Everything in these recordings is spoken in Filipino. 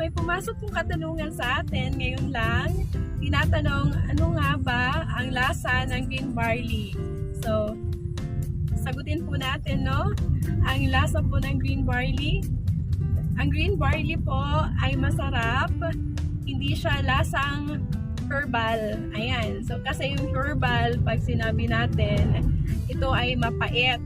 may pumasok pong katanungan sa atin ngayon lang. Tinatanong, ano nga ba ang lasa ng green barley? So, sagutin po natin, no? Ang lasa po ng green barley. Ang green barley po ay masarap. Hindi siya lasang herbal. Ayan. So, kasi yung herbal, pag sinabi natin, ito ay mapait.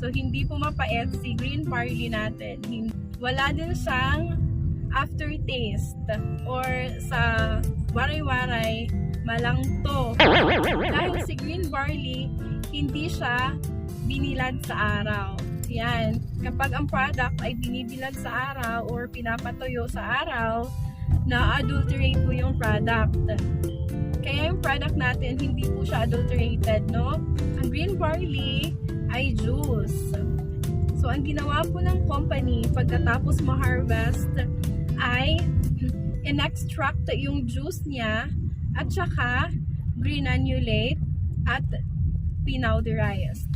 So, hindi po mapait si green barley natin. Wala din siyang aftertaste or sa waray-waray malangto. Dahil si green barley, hindi siya binilad sa araw. Yan. Kapag ang product ay binibilad sa araw or pinapatuyo sa araw, na-adulterate po yung product. Kaya yung product natin, hindi po siya adulterated, no? Ang green barley ay juice. So, ang ginawa po ng company pagkatapos ma-harvest ay in-extract yung juice niya at saka granulate at pinowderized.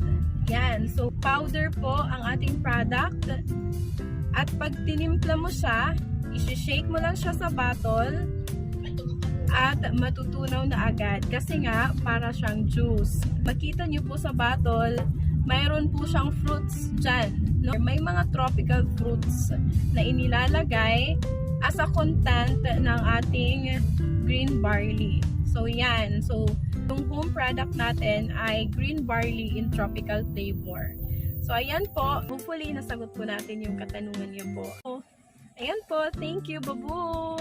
Yan. So, powder po ang ating product. At pag tinimpla mo siya, isi-shake mo lang siya sa bottle at matutunaw na agad. Kasi nga, para siyang juice. Makita nyo po sa bottle, mayroon po siyang fruits dyan. No? May mga tropical fruits na inilalagay as a content ng ating green barley. So, yan. So, yung home product natin ay green barley in tropical flavor. So, ayan po. Hopefully, nasagot po natin yung katanungan niyo po. Ayan po. Thank you, Babu!